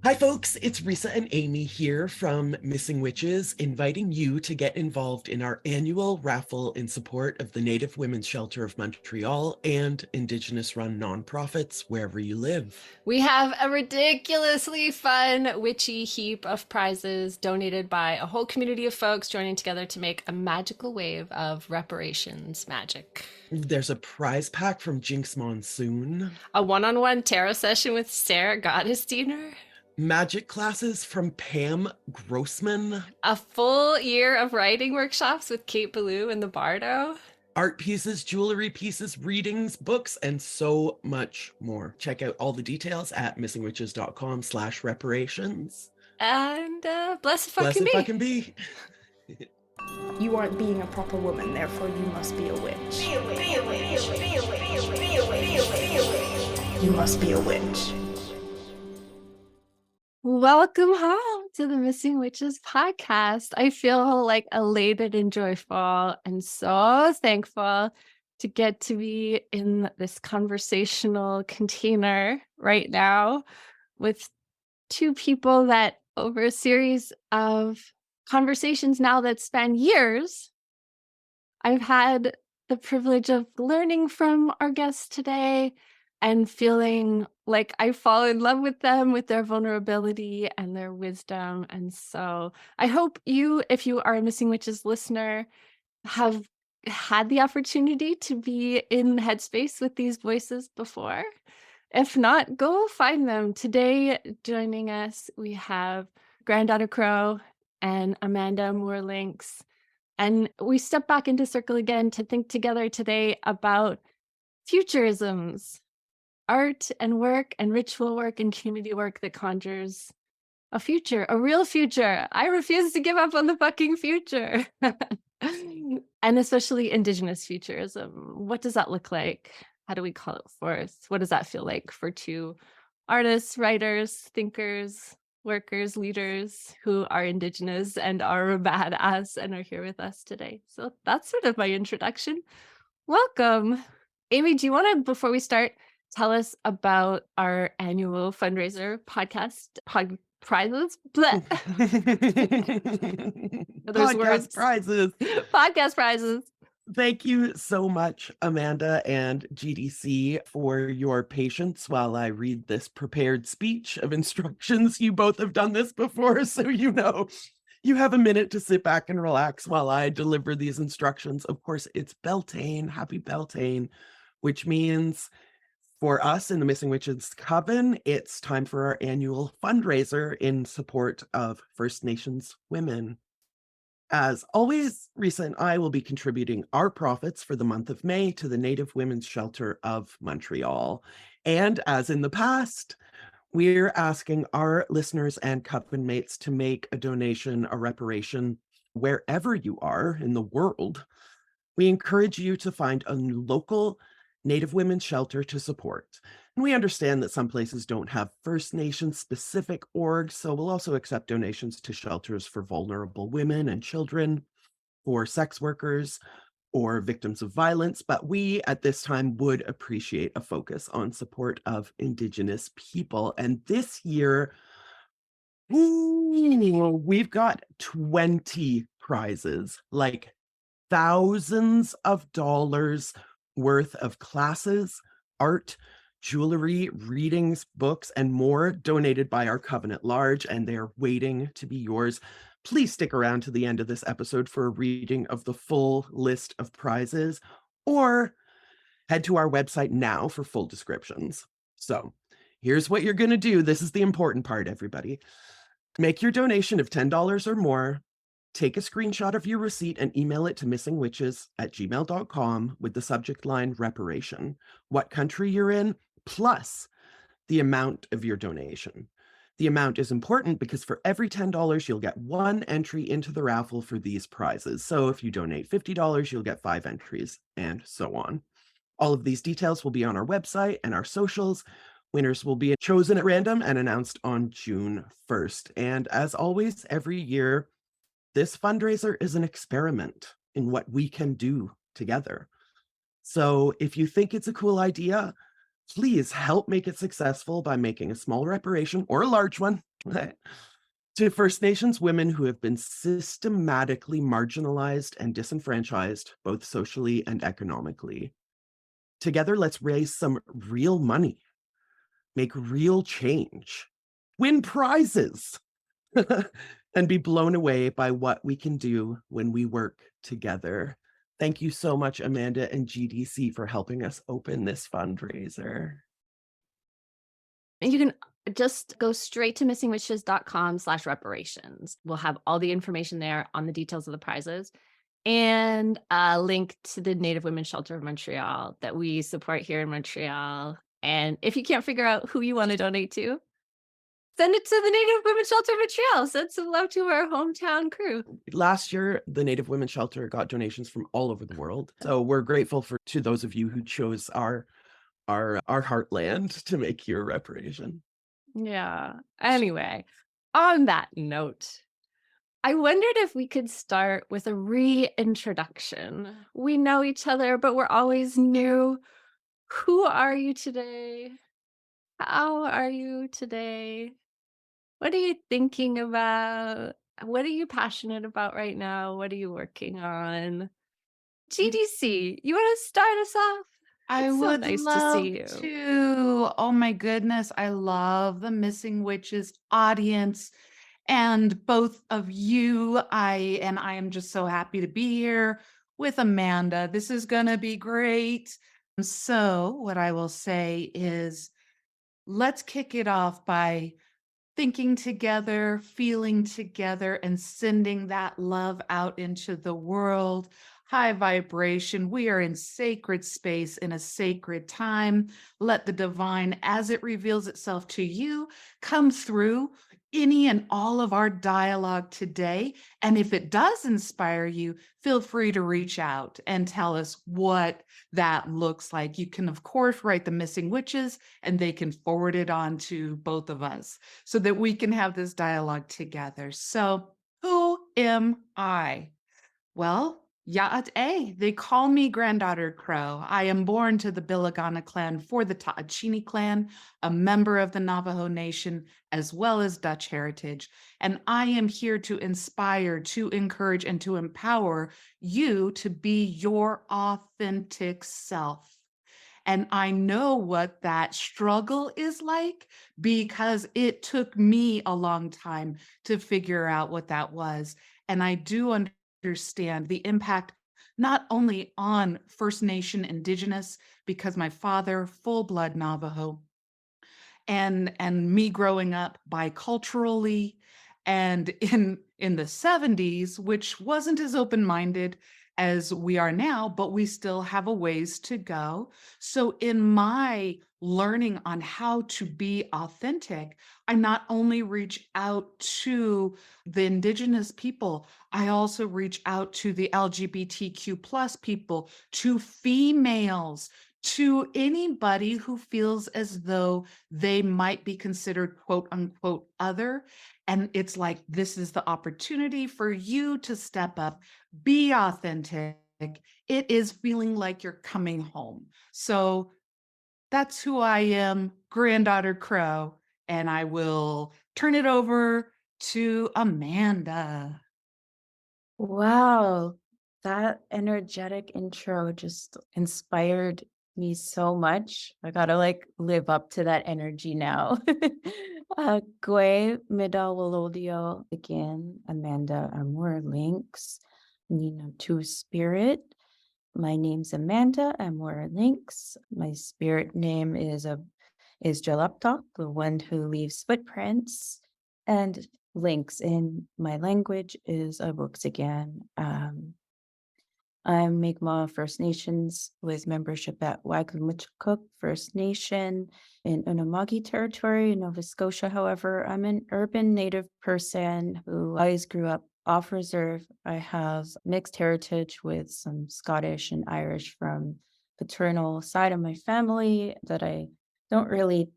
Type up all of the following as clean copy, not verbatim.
Hi folks, it's Risa and Amy here from Missing Witches, inviting you to get involved in our annual raffle in support of the Native Women's Shelter of Montreal and Indigenous run nonprofits wherever you live. We have a ridiculously fun, witchy heap of prizes donated by a whole community of folks joining together to make a magical wave of reparations magic. There's a prize pack from Jinx Monsoon, A one-on-one tarot session with Sarah Gottesdiener, magic classes from Pam Grossman, a full year of writing workshops with Kate Ballou and the Bardo, art pieces, jewelry pieces, readings, books, and so much more. Check out all the details at missingwitches.com/reparations. and bless if I Bless can if I be. can be. You aren't being a proper woman, therefore you must be a witch. You must be a witch. Welcome home to the Missing Witches podcast. I feel like elated and joyful and so thankful to get to be in this conversational container right now with two people that over a series of conversations now that span years, I've had the privilege of learning from our guests today and feeling like I fall in love with them, with their vulnerability and their wisdom. And so I hope you, if you are a Missing Witches listener, have had the opportunity to be in headspace with these voices before. If not, go find them. Today, joining us, we have Granddaughter Crow and Amanda Amour Lynx. And we step back into circle again to think together today about futurisms, art and work and ritual work and community work that conjures a future, a real future. I refuse to give up on the fucking future. And especially Indigenous futurism. What does that look like? How do we call it forth? What does that feel like for two artists, writers, thinkers, workers, leaders who are Indigenous and are badass and are here with us today? So that's sort of my introduction. Welcome. Amy, do you want to, before we start, tell us about our annual fundraiser podcast prizes? Blech. There's Podcast words. prizes. Podcast prizes. Thank you so much, Amanda and GDC, for your patience while I read this prepared speech of instructions. You both have done this before, so you know you have a minute to sit back and relax while I deliver these instructions. Of course, it's Beltane, happy Beltane, which means for us in the Missing Witches Coven, it's time for our annual fundraiser in support of First Nations women. As always, Risa and I will be contributing our profits for the month of May to the Native Women's Shelter of Montreal. And as in the past, we're asking our listeners and coven mates to make a donation, a reparation, wherever you are in the world. We encourage you to find a local Native women's shelter to support. And we understand that some places don't have First Nations specific orgs, so we'll also accept donations to shelters for vulnerable women and children, for sex workers, or victims of violence. But we at this time would appreciate a focus on support of Indigenous people. And this year, we've got 20 prizes, like thousands of dollars worth of classes, art, jewelry, readings, books, and more donated by our coven at large, and they're waiting to be yours. Please stick around to the end of this episode for a reading of the full list of prizes, or head to our website now for full descriptions. So here's what you're going to do. This is the important part, everybody. Make your donation of $10 or more. Take a screenshot of your receipt and email it to missingwitches@gmail.com with the subject line reparation, what country you're in, plus the amount of your donation. The amount is important because for every $10, you'll get one entry into the raffle for these prizes. So if you donate $50, you'll get 5 entries, and so on. All of these details will be on our website and our socials. Winners will be chosen at random and announced on June 1st. And as always, every year, this fundraiser is an experiment in what we can do together. So if you think it's a cool idea, Please help make it successful by making a small reparation or a large one to First Nations women who have been systematically marginalized and disenfranchised, both socially and economically. Together, let's raise some real money, make real change, win prizes, and be blown away by what we can do when we work together. Thank you so much, Amanda and GDC, for helping us open this fundraiser. And you can just go straight to missingwitches.com/reparations. We'll have all the information there on the details of the prizes and a link to the Native Women's Shelter of Montreal that we support here in Montreal. And if you can't figure out who you want to donate to, send it to the Native Women's Shelter of Montreal. Send some love to our hometown crew. Last year, the Native Women's Shelter got donations from all over the world. So we're grateful to those of you who chose our heartland to make your reparation. Yeah. Anyway, on that note, I wondered if we could start with a reintroduction. We know each other, but we're always new. Who are you today? How are you today? What are you thinking about? What are you passionate about right now? What are you working on? GDC, you want to start us off? I It's so would nice to love see you. to. Oh my goodness. I love the Missing Witches audience and both of you. I am just so happy to be here with Amanda. This is going to be great. So, what I will say is let's kick it off by thinking together, feeling together, and sending that love out into the world. High vibration. We are in sacred space, in a sacred time. Let the divine, as it reveals itself to you, come through any and all of our dialogue today. And if it does inspire you, feel free to reach out and tell us what that looks like. You can, of course, write the Missing Witches, and they can forward it on to both of us so that we can have this dialogue together. So, who am I? Well, Ya'at they call me Granddaughter Crow. I am born to the Bilagana clan for the Ta'achini clan, a member of the Navajo Nation, as well as Dutch heritage. And I am here to inspire, to encourage, and to empower you to be your authentic self. And I know what that struggle is like because it took me a long time to figure out what that was. And I do understand the impact not only on First Nation Indigenous, because my father, full-blood Navajo, and me growing up biculturally and in the 70s, which wasn't as open-minded as we are now, but we still have a ways to go. So in my learning on how to be authentic, I not only reach out to the Indigenous people, I also reach out to the LGBTQ plus people, to females, to anybody who feels as though they might be considered quote unquote other. And it's like, this is the opportunity for you to step up, be authentic. It is feeling like you're coming home. So that's who I am, Granddaughter Crow. And I will turn it over to Amanda. Wow, that energetic intro just inspired me so much. I gotta like live up to that energy now. Gwe Midawolodio again, Amanda Amour Lynx, Nina Two Spirit. My name's Amanda Amour Lynx. My spirit name is Jalaptok, the one who leaves footprints, and Lynx in my language is a books again. I'm Mi'kmaq First Nations with membership at Waglumitchcook First Nation in Unama'ki territory in Nova Scotia. However, I'm an urban Native person who always grew up off reserve. I have mixed heritage with some Scottish and Irish from paternal side of my family that I don't really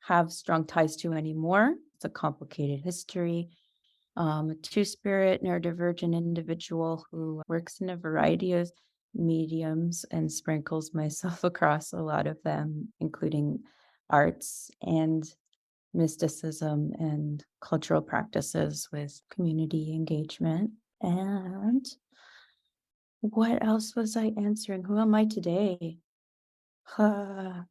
have strong ties to anymore. It's a complicated history. A two-spirit neurodivergent individual who works in a variety of mediums and sprinkles myself across a lot of them, including arts and mysticism and cultural practices with community engagement. And what else was I answering? Who am I today? That's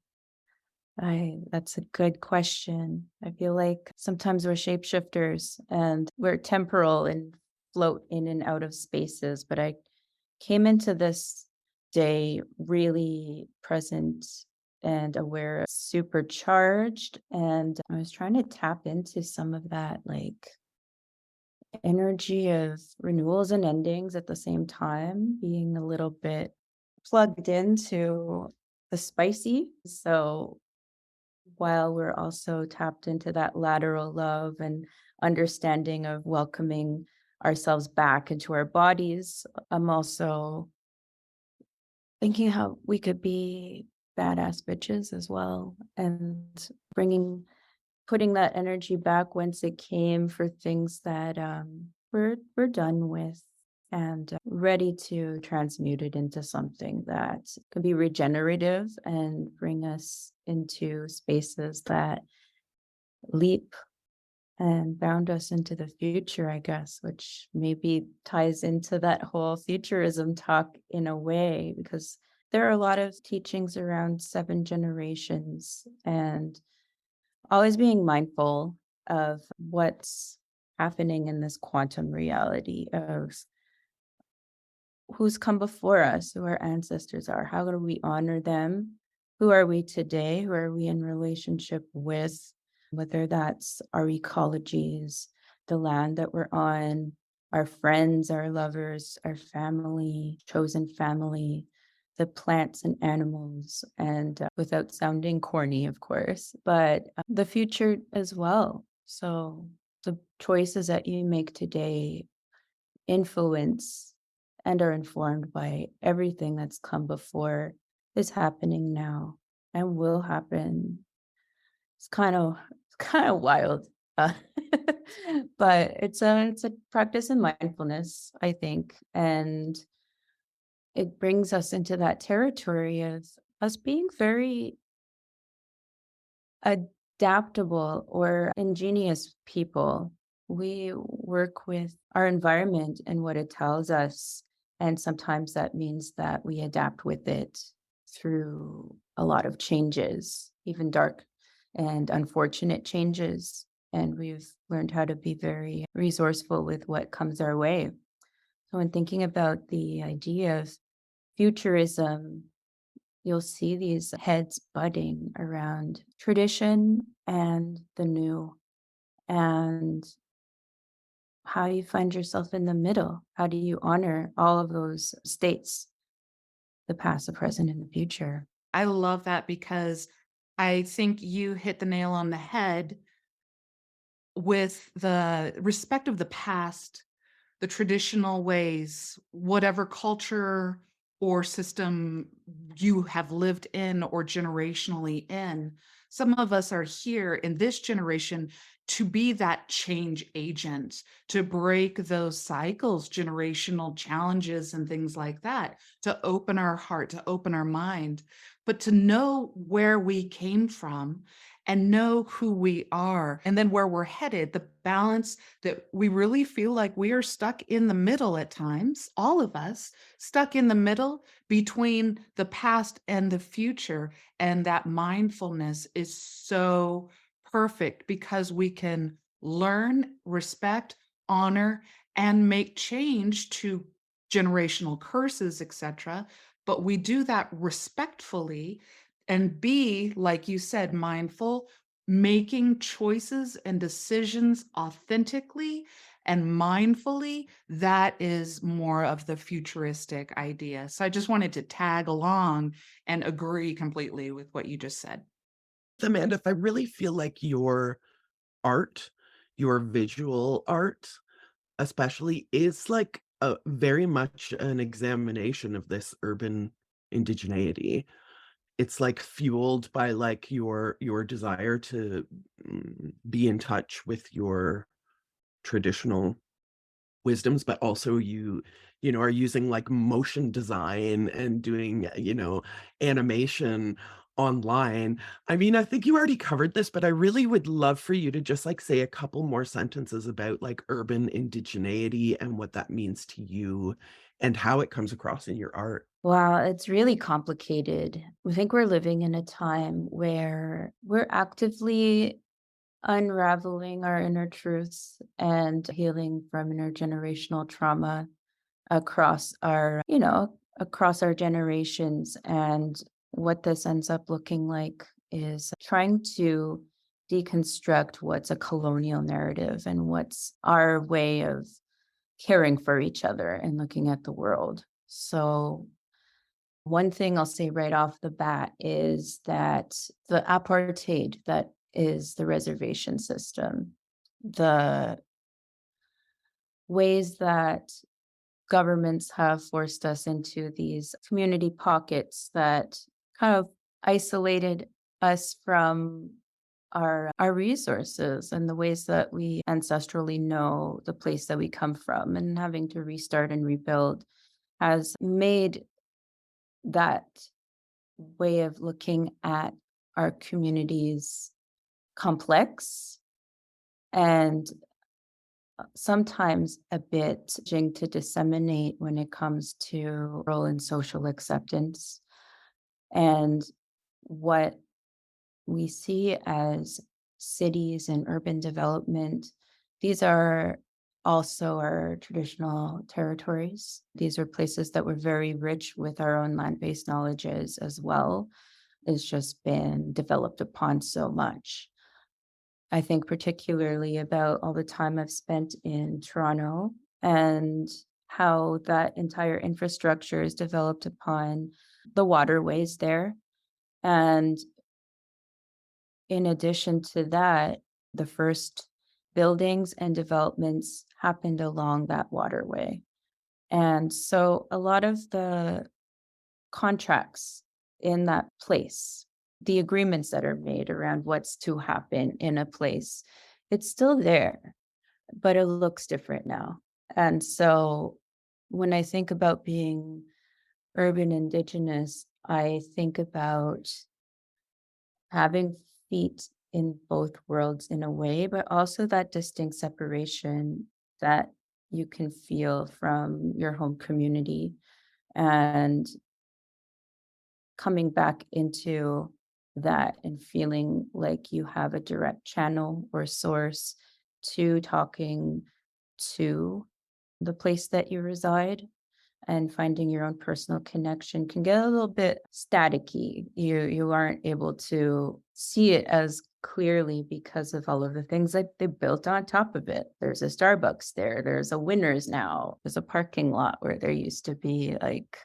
a good question. I feel like sometimes we're shapeshifters and we're temporal and float in and out of spaces, but I came into this day really present and aware, supercharged, and I was trying to tap into some of that like energy of renewals and endings at the same time, being a little bit plugged into the spicy. So while we're also tapped into that lateral love and understanding of welcoming ourselves back into our bodies, I'm also thinking how we could be badass bitches as well and putting that energy back whence it came for things that we're done with and ready to transmute it into something that can be regenerative and bring us into spaces that leap and bound us into the future, I guess, which maybe ties into that whole futurism talk in a way, because there are a lot of teachings around 7 generations and always being mindful of what's happening in this quantum reality of who's come before us, who our ancestors are, how do we honor them, who are we today, who are we in relationship with, whether that's our ecologies, the land that we're on, our friends, our lovers, our family, chosen family, the plants and animals, and without sounding corny, of course, but the future as well. So the choices that you make today influence and are informed by everything that's come before, is happening now, and will happen. It's kind of wild. Uh, but it's a practice in mindfulness, I think, and it brings us into that territory of us being very adaptable or ingenious people. We work with our environment and what it tells us, and sometimes that means that we adapt with it through a lot of changes, even dark and unfortunate changes. And we've learned how to be very resourceful with what comes our way. So, when thinking about the idea of futurism, you'll see these heads budding around tradition and the new, and how you find yourself in the middle. How do you honor all of those states, the past, the present, and the future? I love that because I think you hit the nail on the head with the respect of the past, the traditional ways, whatever culture or system you have lived in or generationally in. Some of us are here in this generation to be that change agent, to break those cycles, generational challenges, and things like that, to open our heart, to open our mind, but to know where we came from and know who we are and then where we're headed, the balance that we really feel like we are stuck in the middle at times, all of us stuck in the middle between the past and the future. And that mindfulness is so perfect because we can learn, respect, honor, and make change to generational curses, etc. But we do that respectfully and be, like you said, mindful, making choices and decisions authentically and mindfully. That is more of the futuristic idea. So I just wanted to tag along and agree completely with what you just said. Amanda, if I really feel like your art, your visual art, especially, is like a very much an examination of this urban indigeneity. It's like fueled by like your desire to be in touch with your traditional wisdoms, but also you are using like motion design and doing, animation online. I mean, I think you already covered this, but I really would love for you to just like say a couple more sentences about like urban indigeneity and what that means to you and how it comes across in your art. Wow, it's really complicated. I think we're living in a time where we're actively unraveling our inner truths and healing from intergenerational trauma across across our generations. And what this ends up looking like is trying to deconstruct what's a colonial narrative and what's our way of caring for each other and looking at the world. So one thing I'll say right off the bat is that the apartheid that is the reservation system, the ways that governments have forced us into these community pockets that kind of isolated us from our resources and the ways that we ancestrally know the place that we come from, and having to restart and rebuild has made that way of looking at our communities complex and sometimes a bit challenging to disseminate when it comes to role in social acceptance. And what we see as cities and urban development, these are also our traditional territories. These are places that were very rich with our own land-based knowledges as well. It's just been developed upon so much. I think particularly about all the time I've spent in Toronto and how that entire infrastructure is developed upon the waterways there. And in addition to that, the first buildings and developments happened along that waterway. And so a lot of the contracts in that place, the agreements that are made around what's to happen in a place, it's still there, but it looks different now. And so when I think about being urban Indigenous, I think about having feet in both worlds in a way, but also that distinct separation that you can feel from your home community and coming back into that and feeling like you have a direct channel or source to talking to the place that you reside, and finding your own personal connection can get a little bit staticky. You aren't able to see it as clearly because of all of the things that they built on top of it. There's a Starbucks there, there's a Winners now, there's a parking lot where there used to be like,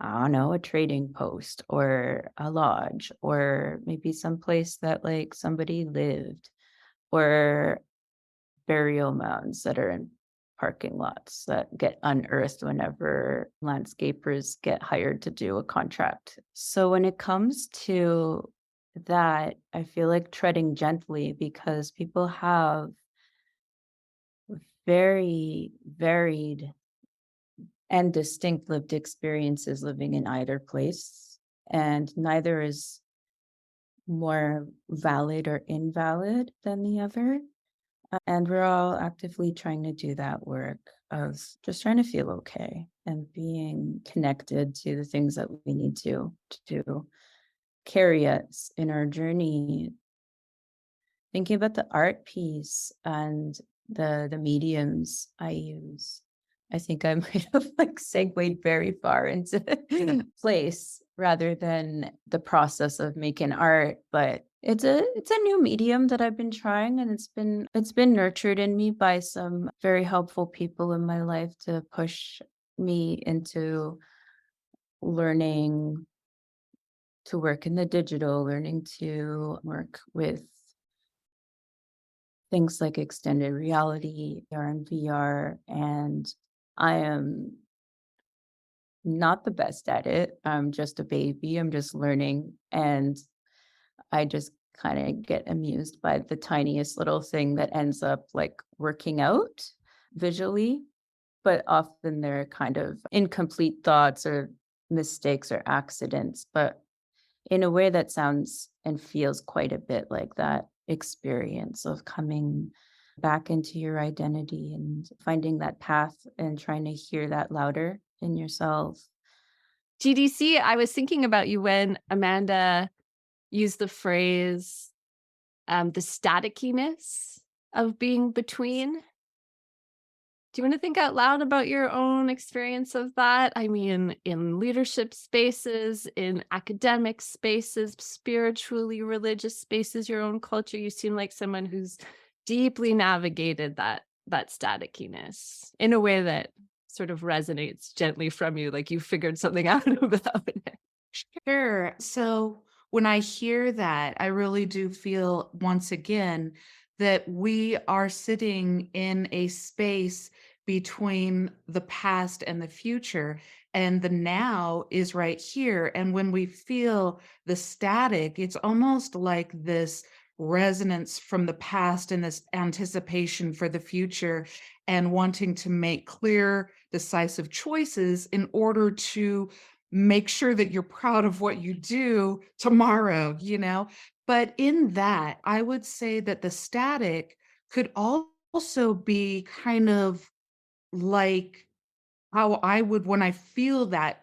I don't know, a trading post or a lodge, or maybe someplace that like somebody lived, or burial mounds that are in parking lots that get unearthed whenever landscapers get hired to do a contract. So when it comes to that, I feel like treading gently because people have very varied and distinct lived experiences living in either place, and neither is more valid or invalid than the other. And we're all actively trying to do that work of just trying to feel okay and being connected to the things that we need to carry us in our journey. Thinking about the art piece and the mediums I use, I think I might have like segued very far into place rather than the process of making art. But it's a new medium that I've been trying, and it's been nurtured in me by some very helpful people in my life to push me into learning to work in the digital, learning to work with things like extended reality, AR and VR, and I am not the best at it. I'm just a baby. I'm just learning, and I just kind of get amused by the tiniest little thing that ends up like working out visually. but often they're kind of incomplete thoughts or mistakes or accidents, but in a way that sounds and feels quite a bit like that experience of coming back into your identity and finding that path and trying to hear that louder in yourself. GDC, I was thinking about you when Amanda used the phrase, the staticiness of being between. Do you want to think out loud about your own experience of that? I mean, in leadership spaces, in academic spaces, spiritually religious spaces, your own culture, you seem like someone who's deeply navigated that staticiness in a way that sort of resonates gently from you, like you figured something out about it. Sure. So when I hear that, I really do feel once again that we are sitting in a space between the past and the future, and the now is right here. And when we feel the static, it's almost like this resonance from the past and this anticipation for the future and wanting to make clear, decisive choices in order to make sure that you're proud of what you do tomorrow, you know? But in that, I would say that the static could also be kind of like how I would when I feel that,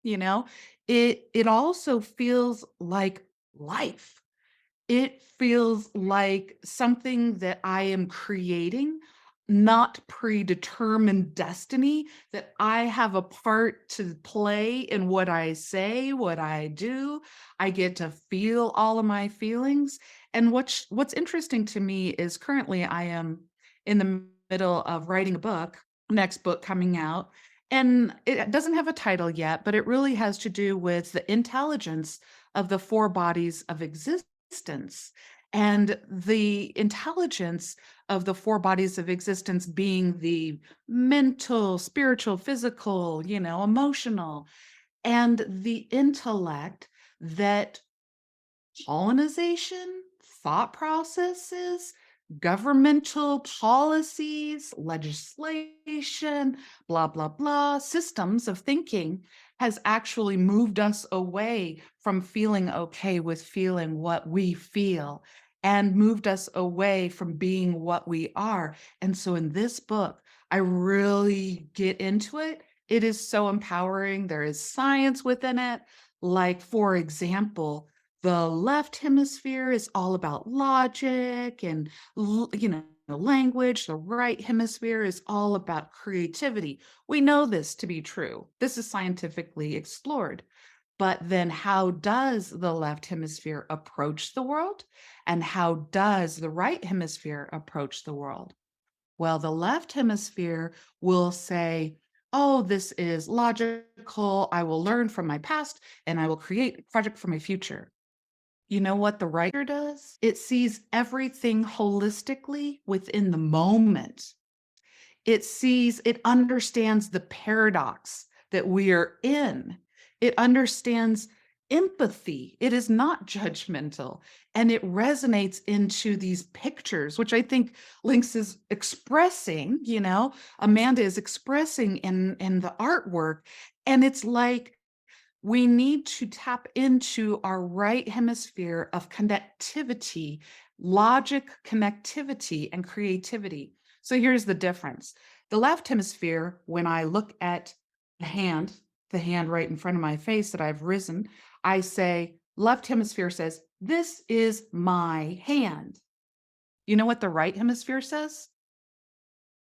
you know, it also feels like life. It feels like something that I am creating, not predetermined destiny, that I have a part to play in what I say, what I do. I get to feel all of my feelings. And what's interesting to me is currently I am in the middle of writing a book, next book coming out. And it doesn't have a title yet, but it really has to do with the intelligence of the four bodies of existence and the intelligence of the four bodies of existence being the mental, spiritual, physical, emotional, and the intellect that colonization, thought processes, governmental policies, legislation, blah, blah, blah, systems of thinking has actually moved us away from feeling okay with feeling what we feel and moved us away from being what we are. And so in this book, I really get into it. It is so empowering. There is science within it. Like, for example, the left hemisphere is all about logic and, language. The right hemisphere is all about creativity. We know this to be true. This is scientifically explored. But then how does the left hemisphere approach the world? And how does the right hemisphere approach the world? Well, the left hemisphere will say, oh, this is logical. I will learn from my past and I will create a project for my future. You know what the writer does? It sees everything holistically within the moment. It understands the paradox that we are in. It understands empathy. It is not judgmental. And it resonates into these pictures, which I think Lynx is expressing, Amanda is expressing in the artwork. And it's like, we need to tap into our right hemisphere of connectivity, logic, connectivity, and creativity. So here's the difference. The left hemisphere, when I look at the hand right in front of my face that I've risen, I say, left hemisphere says, this is my hand. You know what the right hemisphere says?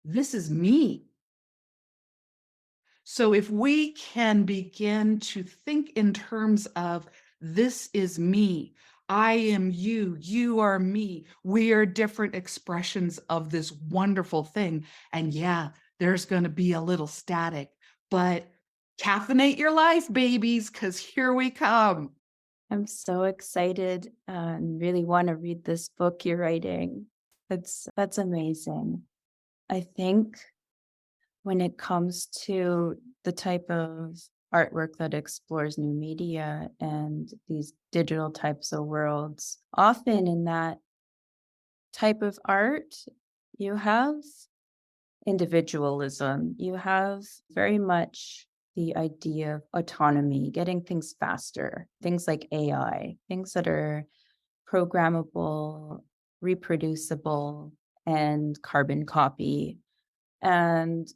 This is me. So if we can begin to think in terms of this is me, I am you, you are me, we are different expressions of this wonderful thing. And yeah, there's going to be a little static, but caffeinate your life, babies, because here we come. I'm so excited and really want to read this book you're writing. That's amazing. I think when it comes to the type of artwork that explores new media and these digital types of worlds, often in that type of art, you have individualism, you have very much the idea of autonomy, getting things faster, things like AI, things that are programmable, reproducible, and carbon copy. And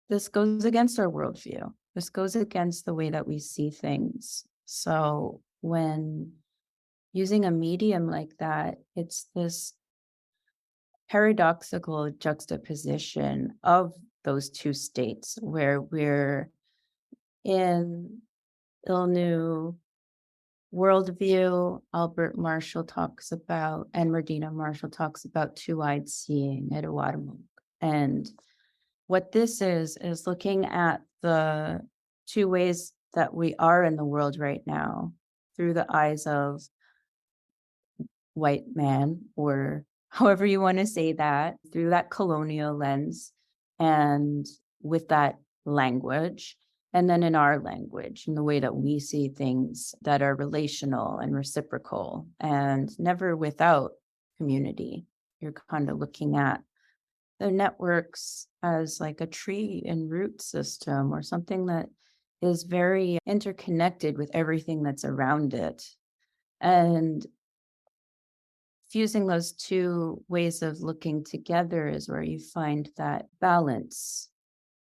this goes against our worldview. This goes against the way that we see things. So when using a medium like that, it's this paradoxical juxtaposition of those two states where we're in ill new worldview. Albert Marshall talks about, and Merdina Marshall talks about two-eyed seeing at Awatamuk. And what this is looking at the two ways that we are in the world right now through the eyes of white man, or however you want to say that, through that colonial lens and with that language. And then in our language, in the way that we see things that are relational and reciprocal and never without community. You're kind of looking at the networks as like a tree and root system or something that is very interconnected with everything that's around it. And fusing those two ways of looking together is where you find that balance.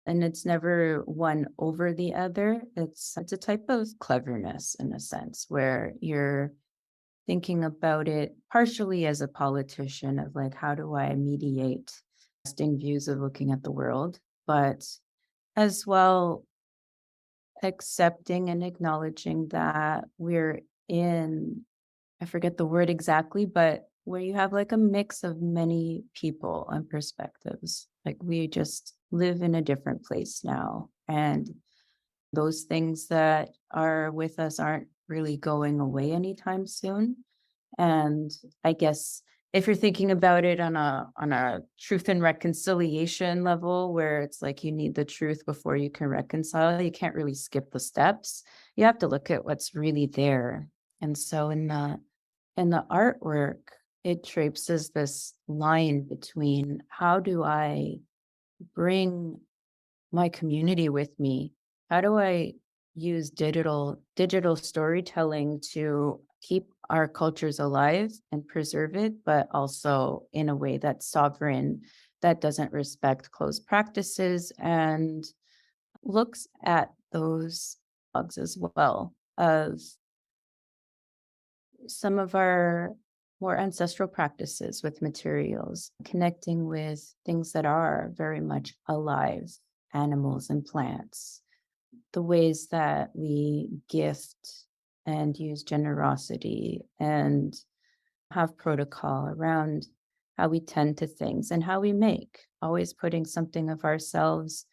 And it's never one over the other. It's a type of cleverness in a sense where you're thinking about it partially as a politician of like, how do I mediate interesting views of looking at the world, but as well accepting and acknowledging that we're in, I forget the word exactly, but where you have like a mix of many people and perspectives. Like we just live in a different place now. And those things that are with us aren't really going away anytime soon. And I guess if you're thinking about it on a truth and reconciliation level, where it's like you need the truth before you can reconcile, you can't really skip the steps. You have to look at what's really there. And so in the artwork, it traipses this line between how do I bring my community with me? How do I use digital storytelling to keep our cultures alive and preserve it, but also in a way that's sovereign, that doesn't respect closed practices and looks at those bugs as well of some of our more ancestral practices with materials, connecting with things that are very much alive, animals and plants, the ways that we gift and use generosity and have protocol around how we tend to things and how we make, always putting something of ourselves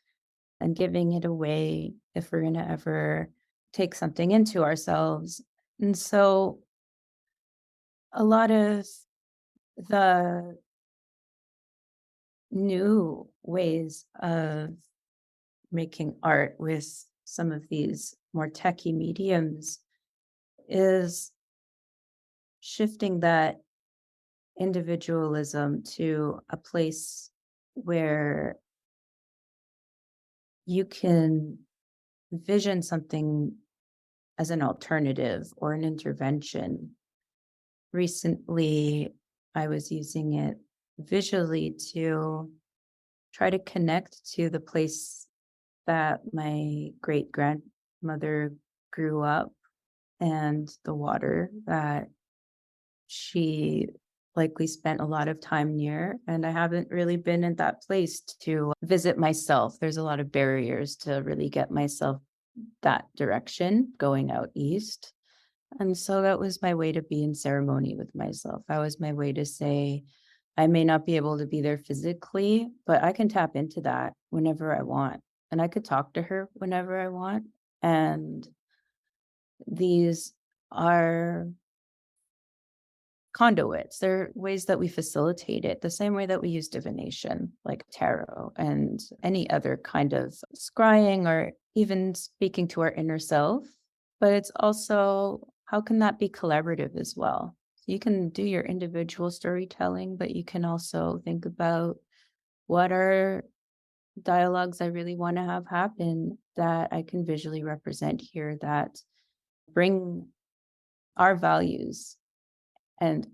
and giving it away if we're going to ever take something into ourselves. And so a lot of the new ways of making art with some of these more techie mediums is shifting that individualism to a place where you can vision something as an alternative or an intervention. Recently, I was using it visually to try to connect to the place that my great grandmother grew up and the water that she likely spent a lot of time near. And I haven't really been in that place to visit myself. There's a lot of barriers to really get myself that direction going out east. And so that was my way to be in ceremony with myself. That was my way to say, I may not be able to be there physically, but I can tap into that whenever I want. And I could talk to her whenever I want. And these are conduits. They're ways that we facilitate it, the same way that we use divination, like tarot and any other kind of scrying or even speaking to our inner self. But it's also, how can that be collaborative as well? So you can do your individual storytelling, but you can also think about what are dialogues I really want to have happen that I can visually represent here that bring our values and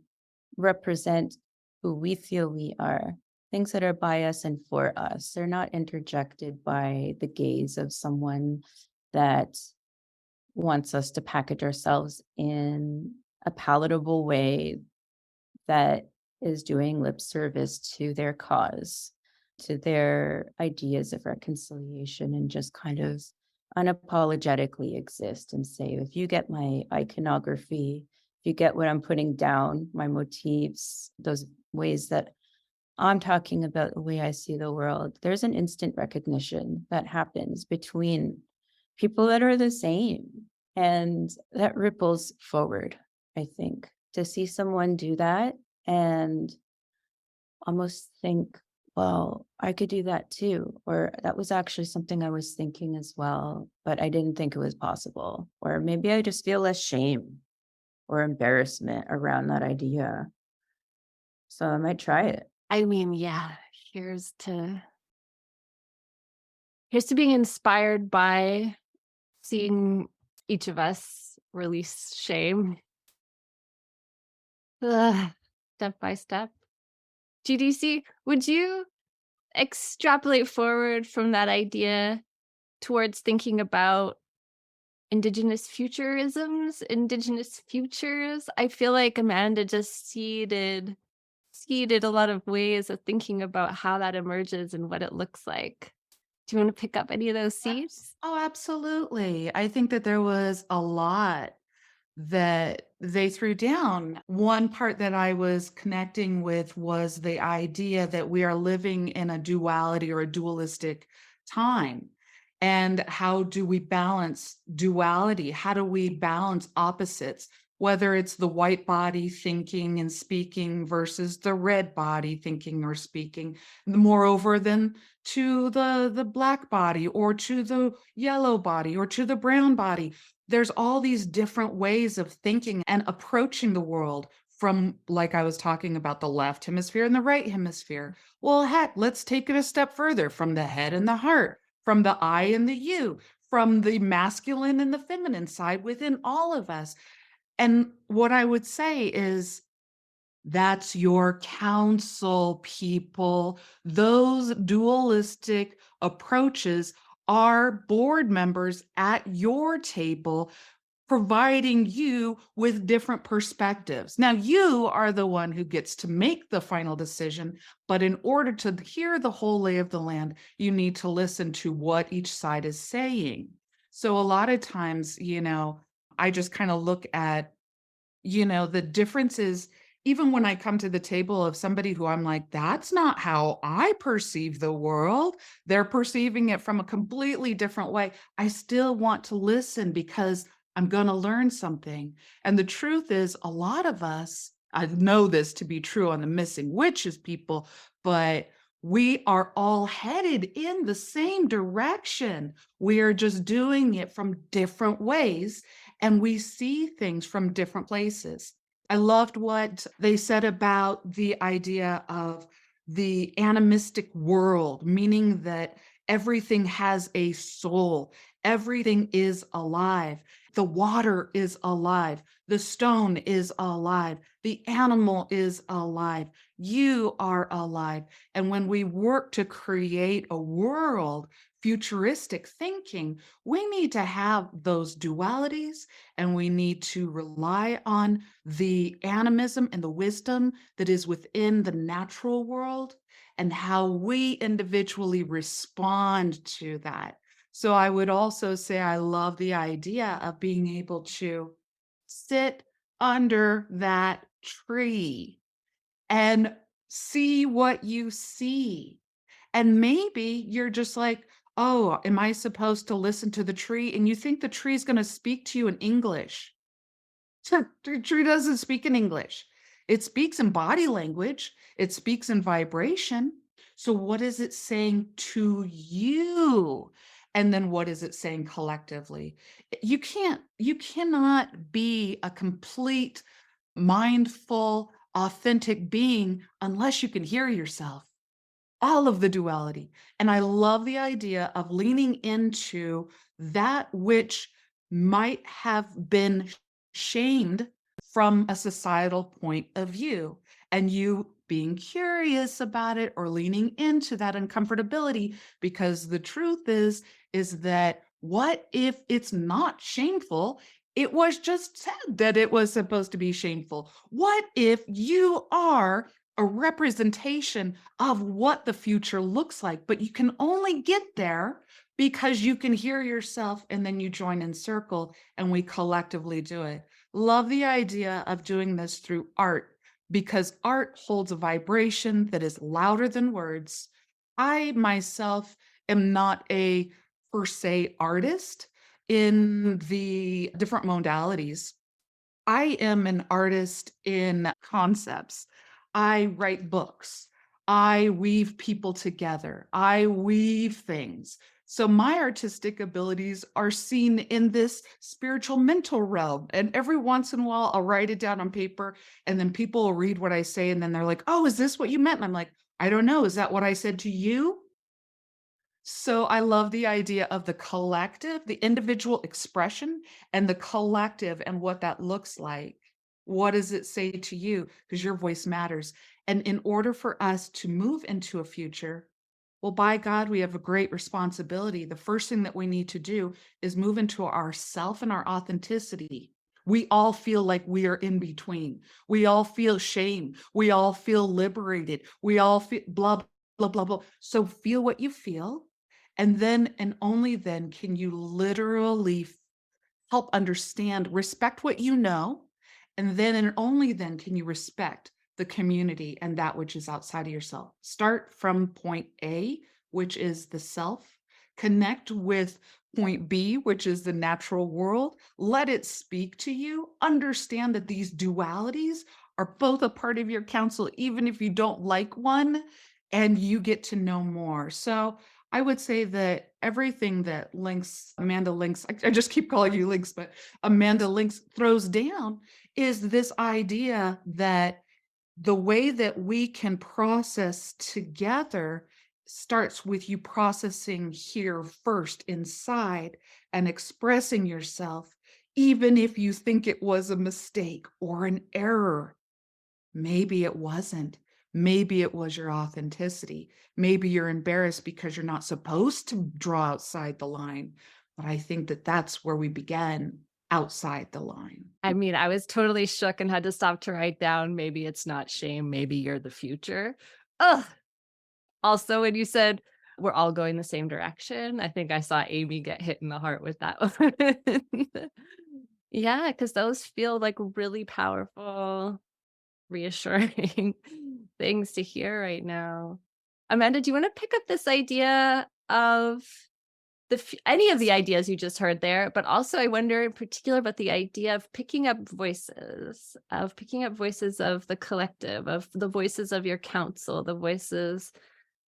represent who we feel we are. Things that are by us and for us. They're not interjected by the gaze of someone that wants us to package ourselves in a palatable way that is doing lip service to their cause, to their ideas of reconciliation, and just kind of unapologetically exist and say, if you get my iconography, if you get what I'm putting down, my motifs, those ways that I'm talking about the way I see the world, there's an instant recognition that happens between people that are the same. And that ripples forward, I think, to see someone do that and almost think, well, I could do that too. Or that was actually something I was thinking as well, but I didn't think it was possible. Or maybe I just feel less shame or embarrassment around that idea. So I might try it. I mean, yeah, here's to being inspired by seeing each of us release shame. Step by step. GDC, would you extrapolate forward from that idea towards thinking about Indigenous futurisms, Indigenous futures? I feel like Amanda just seeded a lot of ways of thinking about how that emerges and what it looks like. Do you want to pick up any of those seeds? Oh, absolutely. I think that there was a lot that they threw down. One part that I was connecting with was the idea that we are living in a duality or a dualistic time. And how do we balance duality? How do we balance opposites? Whether it's the white body thinking and speaking versus the red body thinking or speaking. Moreover, then to the black body or to the yellow body or to the brown body. There's all these different ways of thinking and approaching the world from, like I was talking about, the left hemisphere and the right hemisphere. Well, heck, let's take it a step further, from the head and the heart, from the I and the you, from the masculine and the feminine side within all of us. And what I would say is, that's your counsel, people. Those dualistic approaches are board members at your table, providing you with different perspectives. Now, you are the one who gets to make the final decision, but in order to hear the whole lay of the land, you need to listen to what each side is saying. So a lot of times, I just kind of look at, the differences, even when I come to the table of somebody who I'm like, that's not how I perceive the world. They're perceiving it from a completely different way. I still want to listen because I'm going to learn something. And the truth is, a lot of us, I know this to be true on the Missing Witches people, but we are all headed in the same direction. We are just doing it from different ways, and we see things from different places. I loved what they said about the idea of the animistic world, meaning that everything has a soul, everything is alive. The water is alive, the stone is alive, the animal is alive, you are alive. And when we work to create a world, futuristic thinking, we need to have those dualities, and we need to rely on the animism and the wisdom that is within the natural world and how we individually respond to that. So I would also say I love the idea of being able to sit under that tree and see what you see. And maybe you're just like, oh, am I supposed to listen to the tree? And you think the tree is going to speak to you in English. The tree doesn't speak in English. It speaks in body language. It speaks in vibration. So what is it saying to you? And then what is it saying collectively? You cannot be a complete, mindful, authentic being unless you can hear yourself. all of the duality. And I love the idea of leaning into that which might have been shamed from a societal point of view, and you being curious about it or leaning into that uncomfortability, because the truth is that what if it's not shameful? It was just said that it was supposed to be shameful. What if you are a representation of what the future looks like, but you can only get there because you can hear yourself and then you join in circle and we collectively do it. Love the idea of doing this through art, because art holds a vibration that is louder than words. I myself am not a per se artist in the different modalities. I am an artist in concepts. I write books. I weave people together. I weave things. So my artistic abilities are seen in this spiritual mental realm. And every once in a while, I'll write it down on paper, and then people will read what I say. And then they're like, oh, is this what you meant? And I'm like, I don't know. Is that what I said to you? So I love the idea of the collective, the individual expression, and the collective and what that looks like. What does it say to you? Because your voice matters. And in order for us to move into a future, well, by God, we have a great responsibility. The first thing that we need to do is move into our self and our authenticity. We all feel like we are in between. We all feel shame. We all feel liberated. We all feel blah, blah, blah, blah. So feel what you feel. And then and only then can you literally help understand, respect what you know, and then and only then can you respect the community and that which is outside of yourself. Start from point A, which is the self, connect with point B, which is the natural world. Let it speak to you. Understand that these dualities are both a part of your counsel, even if you don't like one, and you get to know more. So I would say that everything that Amanda Lynx, I just keep calling you Lynx, but Amanda Lynx throws down is this idea that the way that we can process together starts with you processing here first inside and expressing yourself, even if you think it was a mistake or an error. Maybe it wasn't. Maybe it was your authenticity. Maybe you're embarrassed because you're not supposed to draw outside the line. But I think that that's where we began, outside the line. I mean, I was totally shook and had to stop to write down, maybe it's not shame, maybe you're the future. Ugh. Also, when you said we're all going the same direction, I think I saw Amy get hit in the heart with that one. Yeah, because those feel like really powerful, reassuring things to hear right now. Amanda, do you want to pick up this idea of any of the ideas you just heard there, but also I wonder in particular about the idea of picking up voices, of the collective, of the voices of your council, the voices,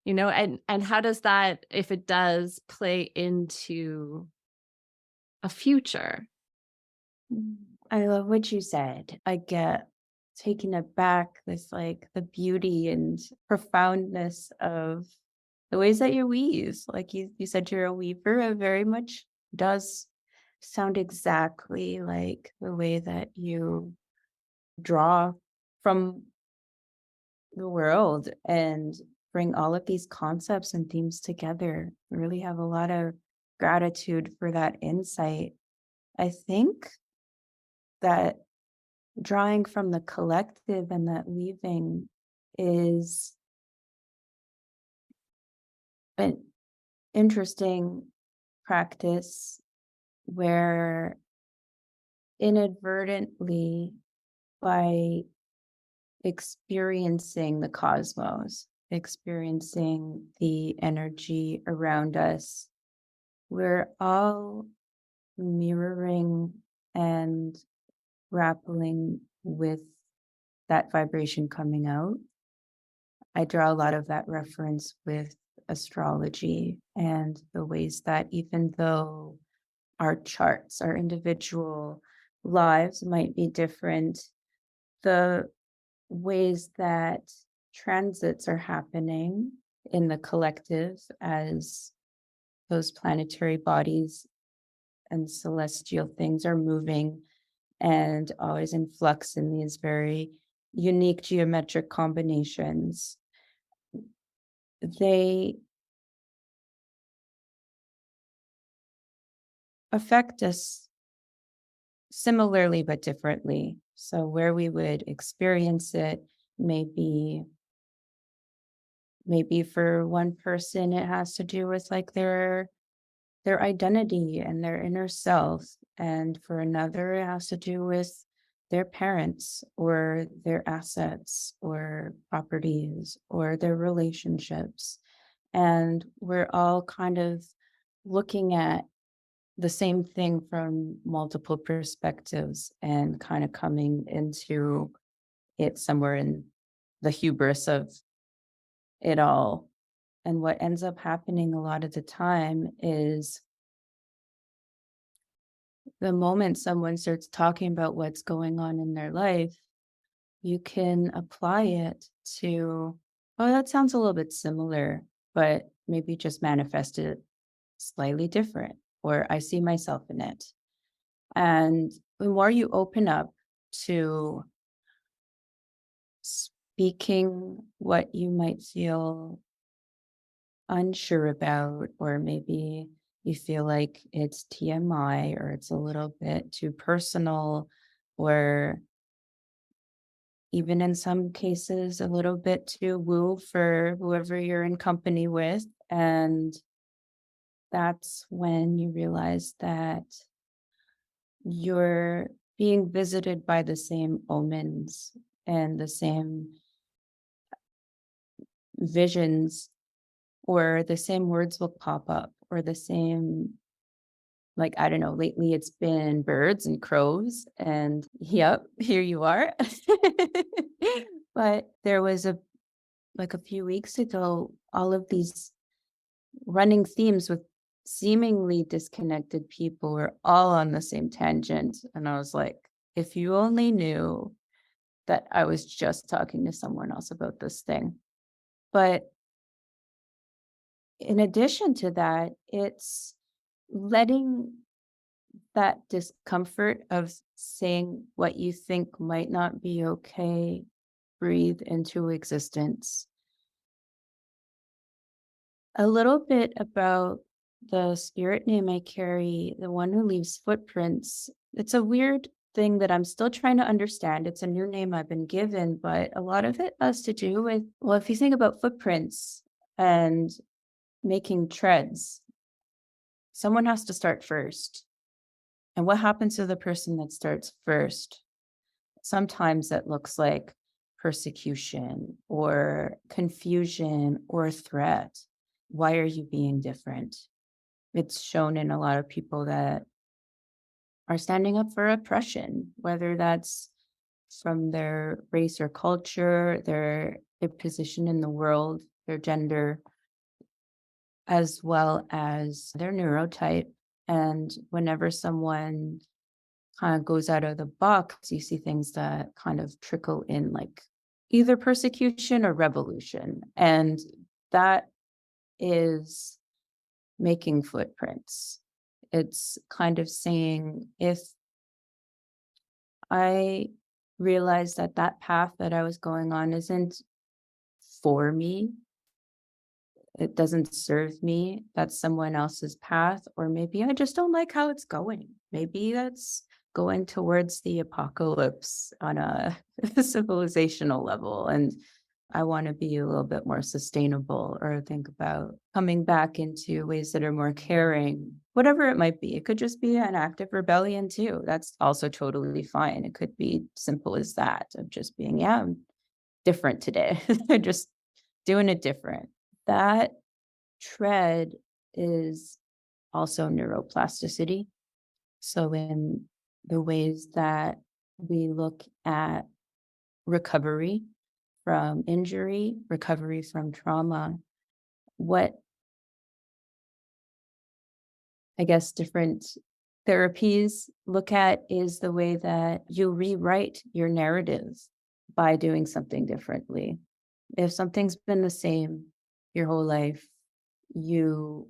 and how does that, if it does, play into a future? I love what you said. I get taken aback with like the beauty and profoundness of the ways that you weave. Like you said, you're a weaver. It very much does sound exactly like the way that you draw from the world and bring all of these concepts and themes together. I really have a lot of gratitude for that insight. I think that drawing from the collective and that weaving is an interesting practice where inadvertently, by experiencing the cosmos, experiencing the energy around us, we're all mirroring and grappling with that vibration coming out. I draw a lot of that reference with astrology and the ways that even though our charts, our individual lives might be different, the ways that transits are happening in the collective as those planetary bodies and celestial things are moving and always in flux in these very unique geometric combinations. They affect us similarly but differently. So where we would experience it, maybe for one person it has to do with like their identity and their inner self, and for another it has to do with their parents or their assets or properties or their relationships. And we're all kind of looking at the same thing from multiple perspectives and kind of coming into it somewhere in the hubris of it all. And what ends up happening a lot of the time is the moment someone starts talking about what's going on in their life, you can apply it to, oh, that sounds a little bit similar, but maybe just manifest it slightly different, or I see myself in it. And the more you open up to speaking what you might feel unsure about, or maybe you feel like it's TMI or it's a little bit too personal, or even in some cases a little bit too woo for whoever you're in company with. And that's when you realize that you're being visited by the same omens and the same visions, or the same words will pop up, or the same, like, I don't know, lately it's been birds and crows, and yep, here you are. But there was a few weeks ago, all of these running themes with seemingly disconnected people were all on the same tangent. And I was like, if you only knew that I was just talking to someone else about this thing. But in addition to that, it's letting that discomfort of saying what you think might not be okay breathe into existence. A little bit about the spirit name I carry, the one who leaves footprints. It's a weird thing that I'm still trying to understand. It's a new name I've been given, but a lot of it has to do with, well, if you think about footprints and making treads, someone has to start first. And what happens to the person that starts first? Sometimes that looks like persecution or confusion or threat. Why are you being different? It's shown in a lot of people that are standing up for oppression, whether that's from their race or culture, their position in the world, their gender, as well as their neurotype. And whenever someone kind of goes out of the box, you see things that kind of trickle in, like either persecution or revolution. And that is making footprints. It's kind of saying, if I realize that that path that I was going on isn't for me, it doesn't serve me, that's someone else's path, or maybe I just don't like how it's going. Maybe that's going towards the apocalypse on a civilizational level, and I want to be a little bit more sustainable, or think about coming back into ways that are more caring, whatever it might be. It could just be an act of rebellion too. That's also totally fine. It could be simple as that, of just being, yeah, I'm different today. Just doing it different. That tread is also neuroplasticity. So in the ways that we look at recovery from injury, recovery from trauma, what I guess different therapies look at is the way that you rewrite your narrative by doing something differently. If something's been the same your whole life, you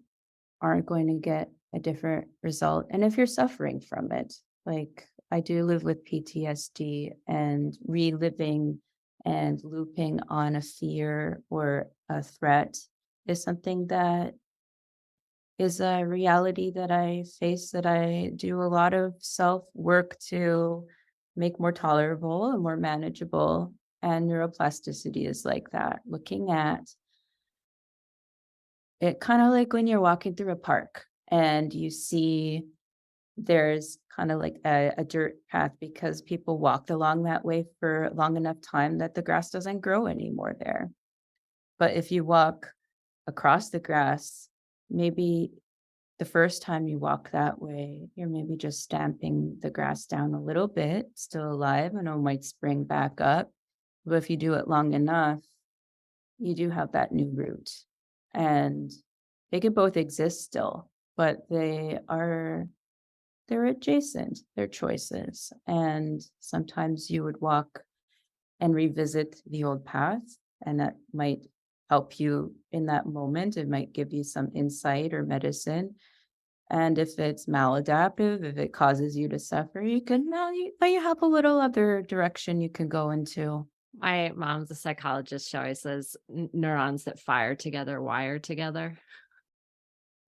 aren't going to get a different result. And if you're suffering from it, like I do live with PTSD, and reliving and looping on a fear or a threat is something that is a reality that I face, that I do a lot of self work to make more tolerable and more manageable. And neuroplasticity is like that, looking at it kind of like when you're walking through a park and you see there's kind of like a dirt path because people walked along that way for long enough time that the grass doesn't grow anymore there. But if you walk across the grass, maybe the first time you walk that way, you're maybe just stamping the grass down a little bit, still alive, and it might spring back up. But if you do it long enough, you do have that new root. And they can both exist still, but they're adjacent, they're choices. And sometimes you would walk and revisit the old path, and that might help you in that moment. It might give you some insight or medicine. And if it's maladaptive, if it causes you to suffer, you can now you have a little other direction you can go into. My mom's a psychologist. She always says neurons that fire together wire together.